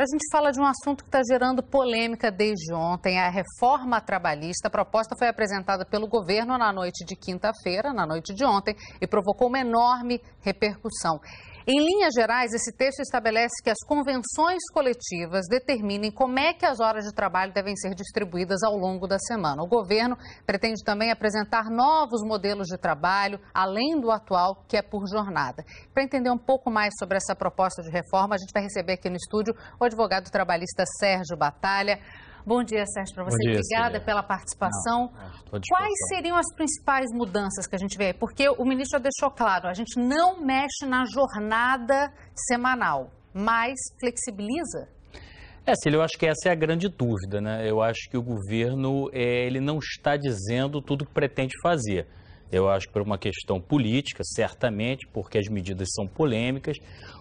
Agora a gente fala de um assunto que está gerando polêmica desde ontem, a reforma trabalhista. A proposta foi apresentada pelo governo na noite de quinta-feira, na noite de ontem, e provocou uma enorme repercussão. Em linhas gerais, esse texto estabelece que as convenções coletivas determinem como é que as horas de trabalho devem ser distribuídas ao longo da semana. O governo pretende também apresentar novos modelos de trabalho, além do atual, que é por jornada. Para entender um pouco mais sobre essa proposta de reforma, a gente vai receber aqui no estúdio o advogado trabalhista Sérgio Batalha. Bom dia, Sérgio, para você. Bom dia, obrigada Cília. pela participação. Quais seriam as principais mudanças que a gente vê aí? Porque o ministro já deixou claro, a gente não mexe na jornada semanal, mas flexibiliza? Cília, eu acho que essa é a grande dúvida, né? Eu acho que o governo ele não está dizendo tudo o que pretende fazer. Eu acho que por uma questão política, certamente, porque as medidas são polêmicas,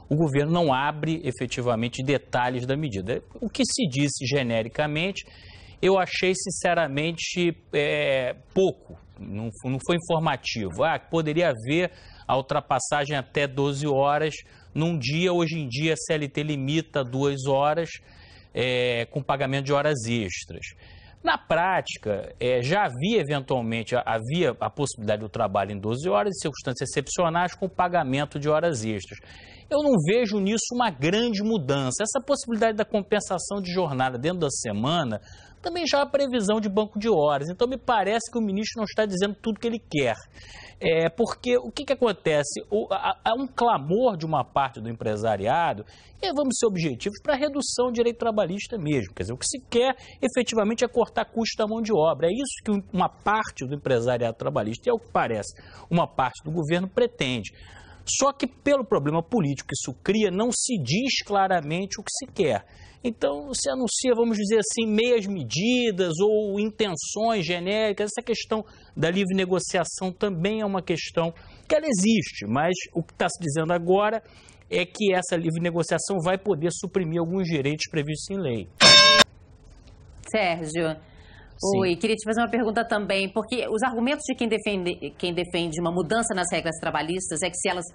o governo não abre efetivamente detalhes da medida. O que se disse genericamente, eu achei sinceramente pouco, não foi informativo. Poderia haver a ultrapassagem até 12 horas num dia, hoje em dia a CLT limita 2 horas com pagamento de horas extras. Na prática, já havia eventualmente a possibilidade do trabalho em 12 horas, em circunstâncias excepcionais, com pagamento de horas extras. Eu não vejo nisso uma grande mudança. Essa possibilidade da compensação de jornada dentro da semana também já há previsão de banco de horas. Então, me parece que o ministro não está dizendo tudo o que ele quer. Porque o que acontece? Há um clamor de uma parte do empresariado, e vamos ser objetivos, para a redução do direito trabalhista mesmo. Quer dizer, o que se quer efetivamente é cortar custo da mão de obra. É isso que uma parte do empresariado trabalhista, e é o que parece, uma parte do governo pretende. Só que pelo problema político que isso cria, não se diz claramente o que se quer. Então, se anuncia, vamos dizer assim, meias medidas ou intenções genéricas. Essa questão da livre negociação também é uma questão que ela existe, mas o que está se dizendo agora é que essa livre negociação vai poder suprimir alguns direitos previstos em lei. Sérgio, oi, queria te fazer uma pergunta também, porque os argumentos de quem defende uma mudança nas regras trabalhistas é que se elas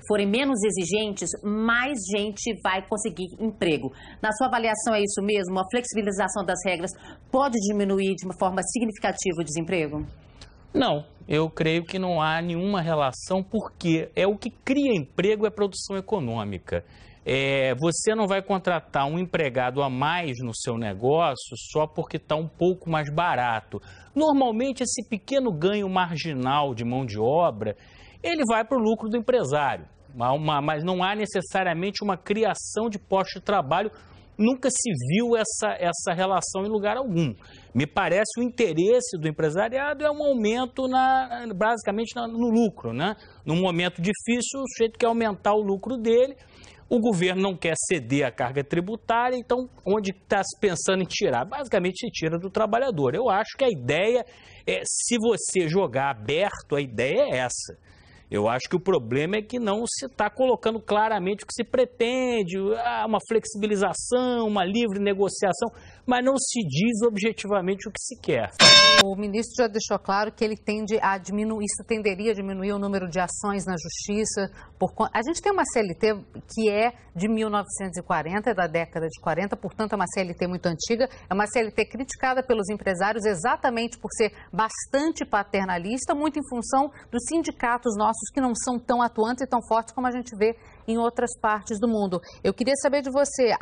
forem menos exigentes, mais gente vai conseguir emprego. Na sua avaliação é isso mesmo? A flexibilização das regras pode diminuir de uma forma significativa o desemprego? Não, eu creio que não há nenhuma relação, porque o que cria emprego é produção econômica. Você não vai contratar um empregado a mais no seu negócio só porque está um pouco mais barato. Normalmente, esse pequeno ganho marginal de mão de obra, ele vai para o lucro do empresário. Mas não há necessariamente uma criação de postos de trabalho. Nunca se viu essa relação em lugar algum. Me parece o interesse do empresariado é um aumento basicamente no lucro, né? Num momento difícil, o sujeito quer aumentar o lucro dele. O governo não quer ceder a carga tributária, então onde está se pensando em tirar? Basicamente se tira do trabalhador. Eu acho que a ideia se você jogar aberto, a ideia é essa. Eu acho que o problema é que não se está colocando claramente o que se pretende, uma flexibilização, uma livre negociação, mas não se diz objetivamente o que se quer. O ministro já deixou claro que ele tende a diminuir, isso tenderia a diminuir o número de ações na justiça. A gente tem uma CLT que é de 1940, da década de 40, portanto é uma CLT muito antiga, é uma CLT criticada pelos empresários exatamente por ser bastante paternalista, muito em função dos sindicatos nossos que não são tão atuantes e tão fortes como a gente vê em outras partes do mundo. Eu queria saber de você,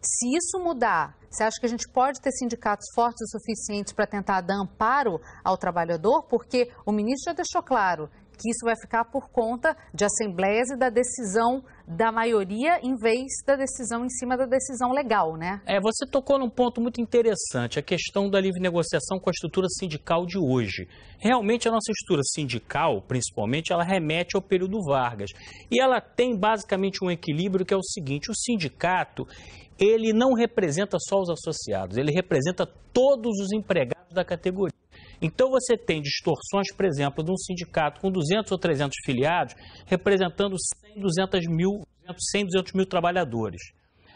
se isso mudar, você acha que a gente pode ter sindicatos fortes o suficiente para tentar dar amparo ao trabalhador? Porque o ministro já deixou claro que isso vai ficar por conta de assembleias e da decisão da maioria em vez da decisão em cima da decisão legal, né? Você tocou num ponto muito interessante, a questão da livre negociação com a estrutura sindical de hoje. Realmente a nossa estrutura sindical, principalmente, ela remete ao período Vargas. E ela tem basicamente um equilíbrio que é o seguinte, o sindicato, ele não representa só os associados, ele representa todos os empregados da categoria. Então você tem distorções, por exemplo, de um sindicato com 200 ou 300 filiados, representando 100, 200 mil trabalhadores.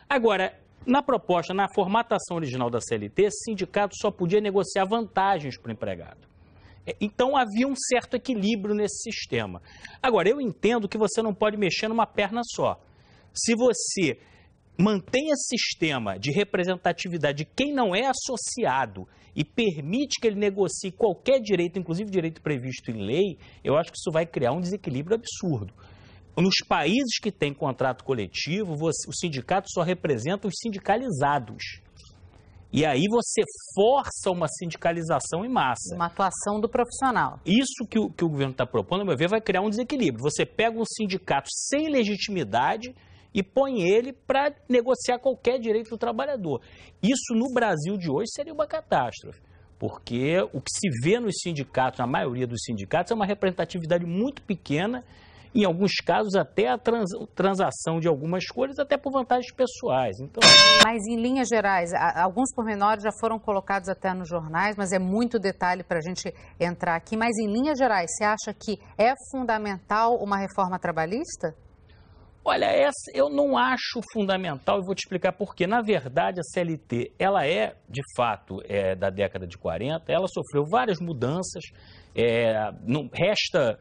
Agora, na proposta, na formatação original da CLT, esse sindicato só podia negociar vantagens para o empregado. Então havia um certo equilíbrio nesse sistema. Agora, eu entendo que você não pode mexer numa perna só. Se você mantém esse sistema de representatividade de quem não é associado e permite que ele negocie qualquer direito, inclusive direito previsto em lei, eu acho que isso vai criar um desequilíbrio absurdo. Nos países que têm contrato coletivo, o sindicato só representa os sindicalizados. E aí você força uma sindicalização em massa. Uma atuação do profissional. Isso que o governo está propondo, a meu ver, vai criar um desequilíbrio. Você pega um sindicato sem legitimidade e põe ele para negociar qualquer direito do trabalhador. Isso no Brasil de hoje seria uma catástrofe, porque o que se vê nos sindicatos, na maioria dos sindicatos, é uma representatividade muito pequena, em alguns casos até a transação de algumas coisas, até por vantagens pessoais. Então... Mas em linhas gerais, alguns pormenores já foram colocados até nos jornais, mas é muito detalhe para a gente entrar aqui. Mas em linhas gerais, você acha que é fundamental uma reforma trabalhista? Olha, eu não acho fundamental e vou te explicar por quê. Na verdade, a CLT, ela é, de fato, da década de 40, ela sofreu várias mudanças, não resta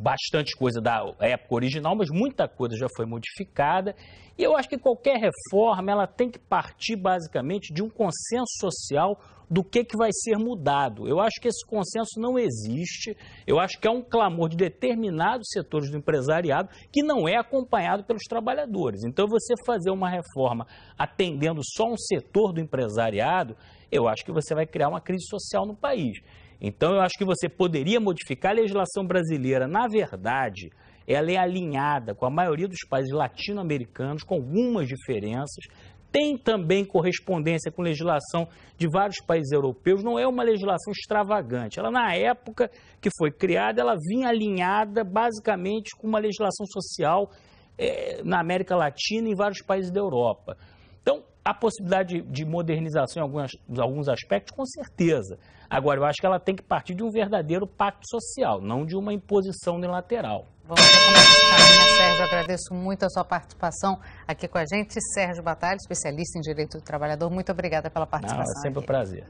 bastante coisa da época original, mas muita coisa já foi modificada. E eu acho que qualquer reforma, ela tem que partir basicamente de um consenso social do que vai ser mudado. Eu acho que esse consenso não existe. Eu acho que é um clamor de determinados setores do empresariado que não é acompanhado pelos trabalhadores. Então, você fazer uma reforma atendendo só um setor do empresariado, eu acho que você vai criar uma crise social no país. Então, eu acho que você poderia modificar a legislação brasileira. Na verdade, ela é alinhada com a maioria dos países latino-americanos, com algumas diferenças. Tem também correspondência com legislação de vários países europeus. Não é uma legislação extravagante. Ela, na época que foi criada, ela vinha alinhada basicamente com uma legislação social na América Latina e em vários países da Europa. Então, a possibilidade de modernização em alguns aspectos, com certeza. Agora, eu acho que ela tem que partir de um verdadeiro pacto social, não de uma imposição unilateral. Vamos ver como é que está, né, Sérgio? Agradeço muito a sua participação aqui com a gente. Sérgio Batalha, especialista em Direito do Trabalhador, muito obrigada pela participação. É sempre aqui. um prazer.